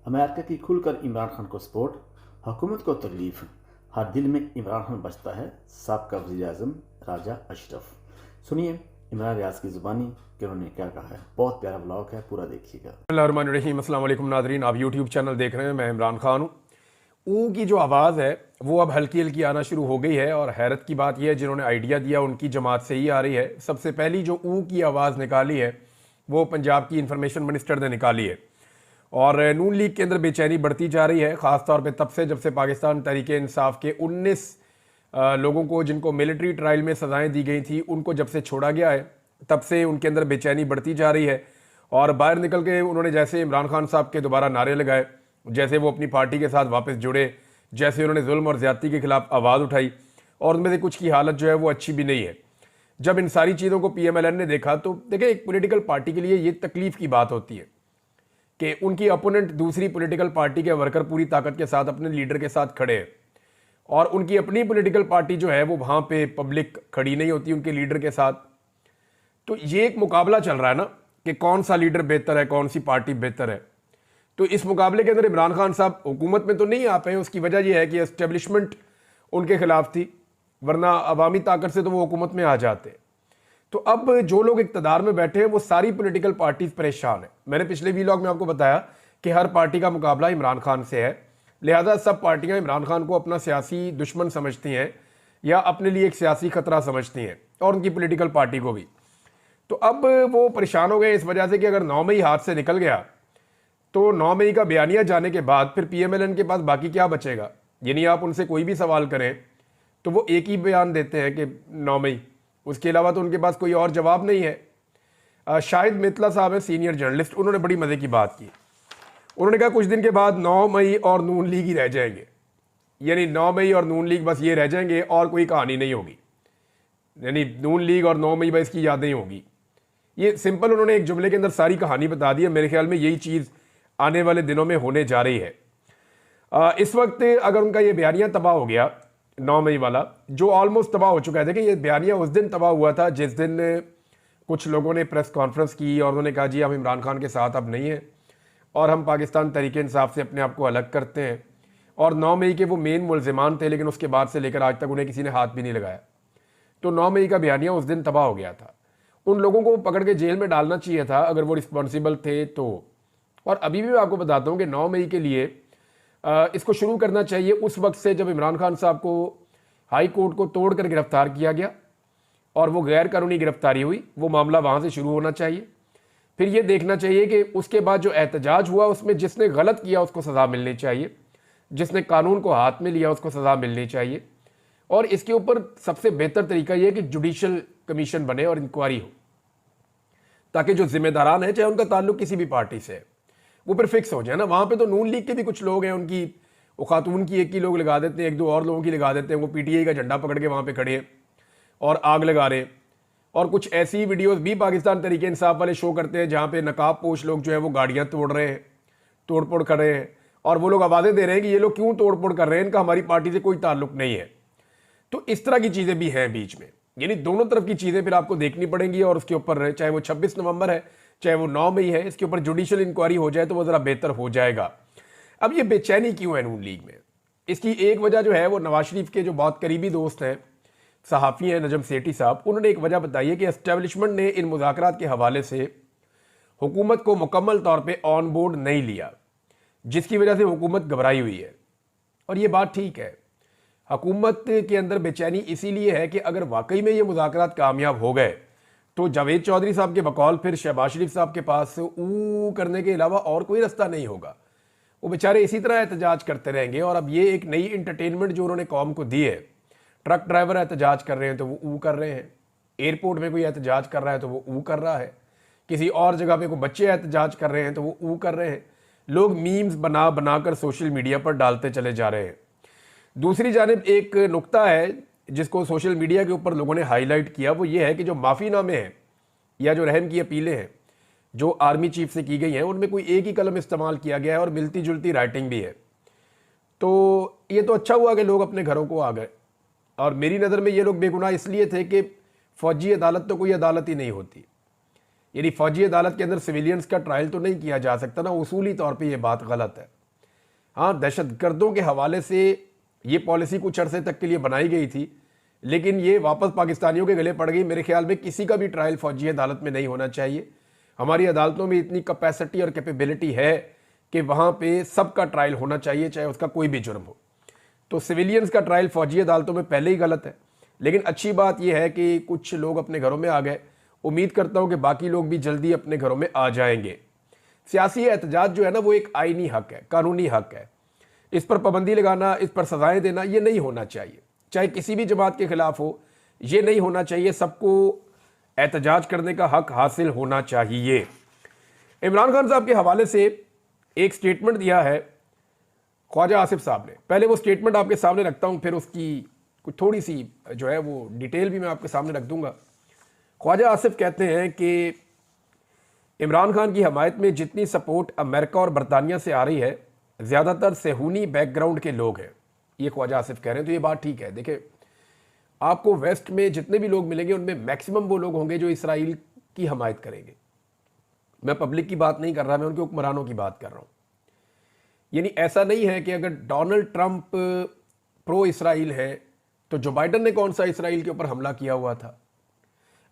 America की खुलकर इमरान खान को सपोर्ट, हुकूमत को तकलीफ, हर दिल में इमरान खान बचता है, साबका वज़ीर-ए-आज़म राजा अशरफ। सुनिए इमरान रियाज की ज़ुबानी कि उन्होंने क्या कहा है। बहुत प्यारा ब्लॉग है, पूरा देखिएगा। बिस्मिल्लाहिर्रहमानिर्रहीम। अस्सलाम वालेकुम नाज़रीन, आप यूट्यूब चैनल देख रहे हैं, मैं इमरान खान हूँ। ऊ की जो आवाज़ है वो अब हल्की हल्की आना शुरू हो गई है और हैरत की बात यह है जिन्होंने आइडिया दिया उनकी जमात से ही आ रही है। सबसे पहली जो ऊ की आवाज़ निकाली है वो पंजाब की इंफॉर्मेशन मिनिस्टर ने निकाली है और नून लीग के अंदर बेचैनी बढ़ती जा रही है, ख़ासतौर पर तब से जब से पाकिस्तान तहरीक इंसाफ के 19 लोगों को जिनको मिलिट्री ट्रायल में सज़ाएँ दी गई थी उनको जब से छोड़ा गया है तब से उनके अंदर बेचैनी बढ़ती जा रही है। और बाहर निकल के उन्होंने जैसे इमरान खान साहब के दोबारा नारे लगाए, जैसे वो अपनी पार्टी के साथ वापस जुड़े, जैसे उन्होंने जुल्म और ज़्यादती के खिलाफ आवाज़ उठाई और उनमें से कुछ की हालत जो है वो अच्छी भी नहीं है। जब इन सारी चीज़ों को PMLN ने देखा तो देखिए, एक पॉलिटिकल पार्टी के लिए ये तकलीफ़ की बात होती है कि उनकी अपोनेंट दूसरी पॉलिटिकल पार्टी के वर्कर पूरी ताकत के साथ अपने लीडर के साथ खड़े हैं और उनकी अपनी पॉलिटिकल पार्टी जो है वो वहाँ पे पब्लिक खड़ी नहीं होती उनके लीडर के साथ। तो ये एक मुकाबला चल रहा है ना कि कौन सा लीडर बेहतर है, कौन सी पार्टी बेहतर है। तो इस मुकाबले के अंदर इमरान खान साहब हुकूमत में तो नहीं आ पाए। उसकी वजह यह है कि एस्टेब्लिशमेंट उनके खिलाफ थी, वरना अवामी ताकत से तो वो हुकूमत में आ जाते। तो अब जो लोग इक़्तिदार में बैठे हैं वो सारी पॉलिटिकल पार्टीज परेशान है। मैंने पिछले व्लॉग में आपको बताया कि हर पार्टी का मुकाबला इमरान खान से है, लिहाजा सब पार्टियां इमरान खान को अपना सियासी दुश्मन समझती हैं या अपने लिए एक सियासी खतरा समझती हैं और उनकी पॉलिटिकल पार्टी को भी। तो अब वो परेशान हो गए इस वजह से कि अगर 9 मई हाथ से निकल गया तो 9 मई का बयानिया जाने के बाद फिर PMLN के पास बाकी क्या बचेगा। यानी आप उनसे कोई भी सवाल करें तो वो एक ही बयान देते हैं कि 9 मई, उसके अलावा तो उनके पास कोई और जवाब नहीं है। शाहिद मितला साहब है सीनियर जर्नलिस्ट, उन्होंने बड़ी मज़े की बात की। उन्होंने कहा कुछ दिन के बाद 9 मई और नून लीग ही रह जाएंगे, यानी 9 मई और नून लीग बस ये रह जाएंगे और कोई कहानी नहीं होगी, यानी नून लीग और 9 मई बस की यादें होगी। ये सिंपल उन्होंने एक जुमले के अंदर सारी कहानी बता दी है। मेरे ख्याल में यही चीज़ आने वाले दिनों में होने जा रही है। इस वक्त अगर उनका ये बयानिया तबाह हो गया 9 मई वाला, जो ऑलमोस्ट तबाह हो चुका है। देखिए, ये बयानिया उस दिन तबाह हुआ था जिस दिन कुछ लोगों ने प्रेस कॉन्फ्रेंस की और उन्होंने कहा जी हम इमरान खान के साथ अब नहीं हैं और हम पाकिस्तान तहरीक इंसाफ से अपने आप को अलग करते हैं। और 9 मई के वो मेन मुलजिमान थे, लेकिन उसके बाद से लेकर आज तक उन्हें किसी ने हाथ भी नहीं लगाया। तो 9 मई का बयानिया उस दिन तबाह हो गया था। उन लोगों को पकड़ के जेल में डालना चाहिए था अगर वो रिस्पॉन्सिबल थे तो। और अभी भी मैं आपको बताता हूँ कि 9 मई के लिए इसको शुरू करना चाहिए उस वक्त से जब इमरान खान साहब को हाई कोर्ट को तोड़कर गिरफ्तार किया गया और वो गैर कानूनी गिरफ्तारी हुई, वो मामला वहाँ से शुरू होना चाहिए। फिर ये देखना चाहिए कि उसके बाद जो एहतजाज हुआ उसमें जिसने गलत किया उसको सज़ा मिलनी चाहिए, जिसने कानून को हाथ में लिया उसको सज़ा मिलनी चाहिए। और इसके ऊपर सबसे बेहतर तरीका यह है कि जुडिशल कमीशन बने और इंक्वायरी हो, ताकि जो जिम्मेदारान है चाहे उनका ताल्लुक किसी भी पार्टी से है वो फिर फिक्स हो जाए ना। वहाँ पे तो नून लीग के भी कुछ लोग हैं, उनकी वो खातून की एक ही लोग लगा देते हैं, एक दो और लोगों की लगा देते हैं। वो PTI का झंडा पकड़ के वहाँ पे खड़े हैं और आग लगा रहे हैं। और कुछ ऐसी वीडियोस भी पाकिस्तान तहरीक इंसाफ वाले शो करते हैं जहाँ पे नकाब पोश लोग जो है वो गाड़ियाँ तोड़ रहे हैं, तोड़ फोड़ कर रहे हैं और वो लोग आवाज़ें दे रहे हैं कि ये लोग क्यों तोड़ फोड़ कर रहे हैं, इनका हमारी पार्टी से कोई ताल्लुक नहीं है। तो इस तरह की चीज़ें भी हैं बीच में, यानी दोनों तरफ की चीज़ें फिर आपको देखनी पड़ेंगी। और उसके ऊपर चाहे वो 26 नवंबर है चाहे वो 9 मई है, इसके ऊपर जुडिशल इंक्वायरी हो जाए तो वो ज़रा बेहतर हो जाएगा। अब ये बेचैनी क्यों है नून लीग में, इसकी एक वजह जो है वो नवाज शरीफ के जो बहुत करीबी दोस्त हैं, सहाफ़ी हैं नजम सेठी साहब, उन्होंने एक वजह बताई है कि एस्टेब्लिशमेंट ने इन मुज़ाकरात के हवाले से हुकूमत को मुकम्मल तौर पर ऑन बोर्ड नहीं लिया, जिसकी वजह से हुकूमत घबराई हुई है। और ये बात ठीक है, हुकूमत के अंदर बेचैनी इसीलिए है कि अगर वाकई में ये मुज़ाकरात कामयाब हो गए तो जावेद चौधरी साहब के बकौल फिर शहबाज शरीफ साहब के पास ऊ करने के अलावा और कोई रास्ता नहीं होगा। वो बेचारे इसी तरह एहतजाज करते रहेंगे। और अब ये एक नई इंटरटेनमेंट जो उन्होंने कौम को दी है, ट्रक ड्राइवर एहतजाज कर रहे हैं तो वो ऊ कर रहे हैं, एयरपोर्ट में कोई एहतजाज कर रहा है तो वो ऊ कर रहा है, किसी और जगह पे कोई बच्चे एहतजाज कर रहे हैं तो वो ऊ कर रहे हैं। लोग मीम्स बना बनाकर सोशल मीडिया पर डालते चले जा रहे हैं। दूसरी जानिब एक नुक्ता है जिसको सोशल मीडिया के ऊपर लोगों ने हाईलाइट किया, वो ये है कि जो माफ़ीनामे हैं या जो रहम की अपीलें हैं जो आर्मी चीफ से की गई हैं उनमें कोई एक ही कलम इस्तेमाल किया गया है और मिलती जुलती राइटिंग भी है। तो ये तो अच्छा हुआ कि लोग अपने घरों को आ गए। और मेरी नज़र में ये लोग बेगुनाह इसलिए थे कि फ़ौजी अदालत तो कोई अदालत ही नहीं होती, यानी फ़ौजी अदालत के अंदर सिविलियंस का ट्रायल तो नहीं किया जा सकता ना, उसूली तौर पे ये बात गलत है। हाँ, दहशतगर्दों के हवाले से ये पॉलिसी कुछ अरसे तक के लिए बनाई गई थी, लेकिन ये वापस पाकिस्तानियों के गले पड़ गई। मेरे ख्याल में किसी का भी ट्रायल फौजी अदालत में नहीं होना चाहिए। हमारी अदालतों में इतनी कैपेसिटी और कैपेबिलिटी है कि वहाँ पे सबका ट्रायल होना चाहिए, चाहे उसका कोई भी जुर्म हो। तो सिविलियंस का ट्रायल फौजी अदालतों में पहले ही गलत है। लेकिन अच्छी बात यह है कि कुछ लोग अपने घरों में आ गए। उम्मीद करता हूँ कि बाकी लोग भी जल्दी अपने घरों में आ जाएंगे। सियासी एहतजाज जो है ना, वो एक आईनी हक है, कानूनी हक है। इस पर पाबंदी लगाना, इस पर सजाएं देना, ये नहीं होना चाहिए। चाहे किसी भी जमात के खिलाफ हो, ये नहीं होना चाहिए। सबको एहतजाज करने का हक हासिल होना चाहिए। इमरान खान साहब के हवाले से एक स्टेटमेंट दिया है ख्वाजा आसिफ साहब ने। पहले वो स्टेटमेंट आपके सामने रखता हूँ, फिर उसकी कुछ थोड़ी सी जो है वो डिटेल भी मैं आपके सामने रख दूंगा। ख्वाजा आसिफ कहते हैं कि इमरान खान की हमायत में जितनी सपोर्ट अमेरिका और बरतानिया से आ रही है, ज़्यादातर सेहूनी बैकग्राउंड के लोग हैं। ये ख्वाजा आसिफ कह रहे हैं। तो ये बात ठीक है। देखिए, आपको वेस्ट में जितने भी लोग मिलेंगे उनमें मैक्सिमम वो लोग होंगे जो इसराइल की हमायत करेंगे। मैं पब्लिक की बात नहीं कर रहा, मैं उनके हुक्मरानों की बात कर रहा हूँ। यानी ऐसा नहीं है कि अगर डोनाल्ड ट्रंप प्रो इसराइल है तो जो बाइडन ने कौन सा इसराइल के ऊपर हमला किया हुआ था,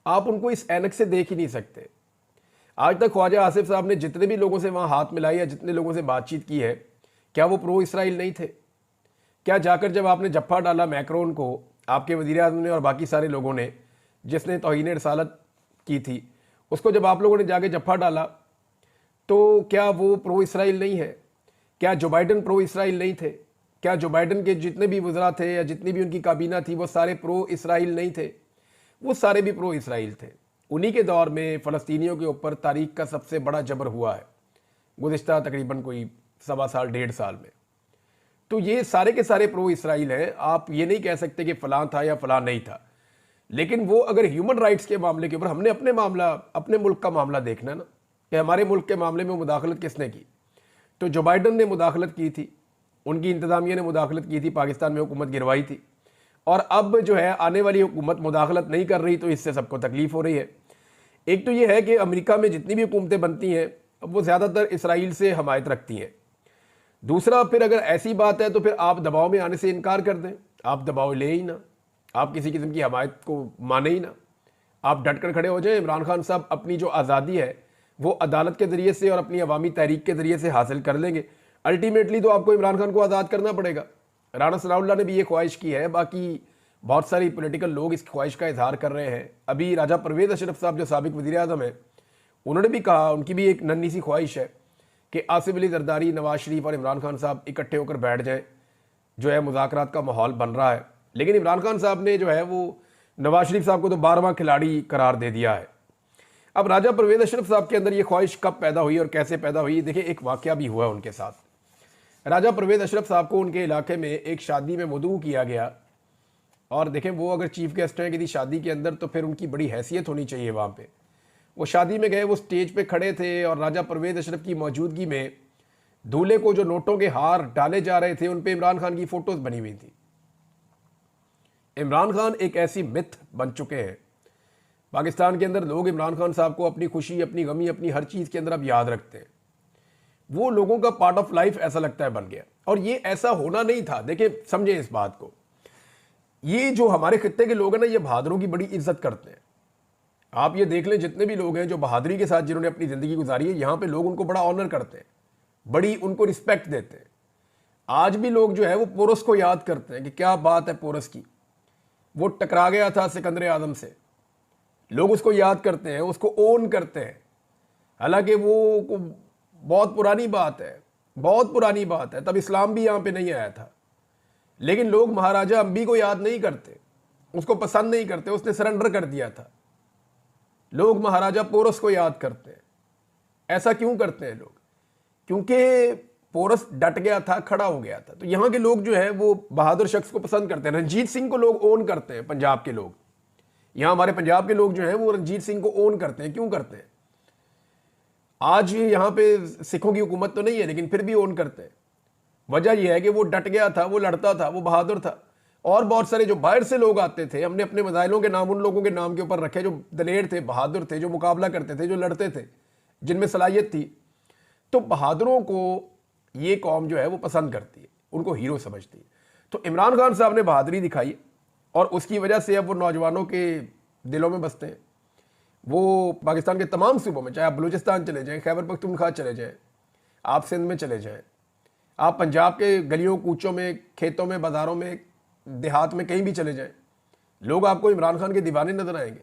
आप उनको इस ऐनक से देख ही नहीं सकते। आज तक ख्वाजा आसिफ साहब ने जितने भी लोगों से वहाँ हाथ मिलाई या जितने लोगों से बातचीत की है, क्या वो प्रो इसराइल नहीं थे? क्या जाकर जब आपने जफ्फा डाला मैक्रोन को, आपके वज़ीर आज़म ने और बाकी सारे लोगों ने, जिसने तौहीन रसालत की थी, उसको जब आप लोगों ने जाके जफ्फा डाला, तो क्या वो प्रो इसराइल नहीं है? क्या जो बाइडन प्रो इसराइल नहीं थे? क्या जो बाइडन के जितने भी वज़रा थे या जितनी भी उनकी काबीना थी वो सारे प्रो इसराइल नहीं थे? वो सारे भी प्रो इसराइल थे। उन्हीं के दौर में फ़लस्तीनियों के ऊपर तारीख का सबसे बड़ा जबर हुआ है, गुज़िश्ता तकरीबन कोई 1.25 साल 1.5 साल में। तो ये सारे के सारे प्रो इसराइल हैं। आप ये नहीं कह सकते कि फ़लाँ था या फ़लाँ नहीं था। लेकिन वो अगर ह्यूमन राइट्स के मामले के ऊपर, हमने अपने मुल्क का मामला देखना ना, कि हमारे मुल्क के मामले में मुदाखलत किसने की। तो जो बाइडन ने मुदाखलत की थी, उनकी इंतज़ामिया ने मुदाखलत की थी, पाकिस्तान में हुकूमत गिरवाई थी। और अब जो है आने वाली हुकूमत मुदाखलत नहीं कर रही, तो इससे सबको तकलीफ हो रही है। एक तो ये है कि अमेरिका में जितनी भी हुकूमतें बनती हैं वो ज़्यादातर इसराइल से हमायत रखती हैं। दूसरा, फिर अगर ऐसी बात है तो फिर आप दबाव में आने से इनकार कर दें। आप दबाव ले ही ना, आप किसी किस्म की हमायत को माने ही ना, आप डट कर खड़े हो जाएं। इमरान खान साहब अपनी जो आज़ादी है वो अदालत के ज़रिए से और अपनी अवामी तहरीक के ज़रिए से हासिल कर लेंगे। अल्टीमेटली तो आपको इमरान खान को आज़ाद करना पड़ेगा। राना सनाउल्लाह ने भी ये ख्वाहिश की है, बाकी बहुत सारी पॉलिटिकल लोग इस ख्वाहिश का इजहार कर रहे हैं। अभी राजा परवेज़ अशरफ साहब जो साबिक वज़ीर आज़म हैं, उन्होंने भी कहा, उनकी भी एक नन्ही सी ख्वाहिश है कि आसिफ अली जरदारी, नवाज शरीफ और इमरान खान साहब इकट्ठे होकर बैठ जाएं। जो है मुज़ाकरात का माहौल बन रहा है, लेकिन इमरान खान साहब ने जो है वो नवाज शरीफ साहब को तो 12वां खिलाड़ी करार दे दिया है। अब राजा परवेज़ अशरफ साहब के अंदर ये ख्वाहिश कब पैदा हुई और कैसे पैदा हुई, देखिए एक वाक़या भी हुआ उनके साथ। राजा परवेज़ अशरफ साहब को उनके इलाके में एक शादी में मदऊ किया गया, और देखें वो अगर चीफ गेस्ट हैं किसी शादी के अंदर तो फिर उनकी बड़ी हैसियत होनी चाहिए वहाँ पे। वो शादी में गए, वो स्टेज पे खड़े थे और राजा परवेज़ अशरफ की मौजूदगी में दूल्हे को जो नोटों के हार डाले जा रहे थे उन पे इमरान खान की फ़ोटोज़ बनी हुई थी। इमरान खान एक ऐसी मिथ बन चुके हैं पाकिस्तान के अंदर। लोग इमरान खान साहब को अपनी खुशी, अपनी गमी, अपनी हर चीज़ के अंदर अब याद रखते हैं। वो लोगों का पार्ट ऑफ लाइफ ऐसा लगता है बन गया, और ये ऐसा होना नहीं था। देखिए, समझे इस बात को। ये जो हमारे खित्ते के लोग हैं ना, ये बहादुरों की बड़ी इज्जत करते हैं। आप ये देख लें, जितने भी लोग हैं जो बहादुरी के साथ जिन्होंने अपनी ज़िंदगी गुजारी है, यहाँ पे लोग उनको बड़ा ऑनर करते हैं, बड़ी उनको रिस्पेक्ट देते हैं। आज भी लोग जो है वो पोरस को याद करते हैं कि क्या बात है पोरस की, वो टकरा गया था सिकंदर आजम से। लोग उसको याद करते हैं, उसको ओन करते हैं। हालांकि वो बहुत पुरानी बात है, बहुत पुरानी बात है, तब इस्लाम भी यहाँ पे नहीं आया था। लेकिन लोग महाराजा अंबी को याद नहीं करते, उसको पसंद नहीं करते, उसने सरेंडर कर दिया था। लोग महाराजा पोरस को याद करते हैं। ऐसा क्यों करते हैं लोग? क्योंकि पोरस डट गया था, खड़ा हो गया था। तो यहाँ के लोग जो है वो बहादुर शख्स को पसंद करते हैं। रंजीत सिंह को लोग ओन करते हैं, पंजाब के लोग। यहाँ हमारे पंजाब के लोग जो हैं वो रंजीत सिंह को ओन करते हैं। क्यों करते हैं? आज यहाँ पे सिखों की हुकूमत तो नहीं है, लेकिन फिर भी ओन करते हैं। वजह यह है कि वो डट गया था, वो लड़ता था, वो बहादुर था। और बहुत सारे जो बाहर से लोग आते थे, हमने अपने मज़ाइलों के नाम उन लोगों के नाम के ऊपर रखे जो दलेर थे, बहादुर थे, जो मुकाबला करते थे, जो लड़ते थे, जिनमें सलाहियत थी। तो बहादुरों को ये कौम जो है वो पसंद करती है, उनको हीरो समझती है। तो इमरान खान साहब ने बहादुरी दिखाई है और उसकी वजह से अब वो नौजवानों के दिलों में बसते हैं। वो पाकिस्तान के तमाम सूबों में, चाहे आप बलूचिस्तान चले जाएं, खैबर पख्तूनख्वा चले जाएं, आप सिंध में चले जाएं, आप पंजाब के गलियों कूचों में, खेतों में, बाज़ारों में, देहात में, कहीं भी चले जाएं, लोग आपको इमरान खान के दीवाने नजर आएंगे।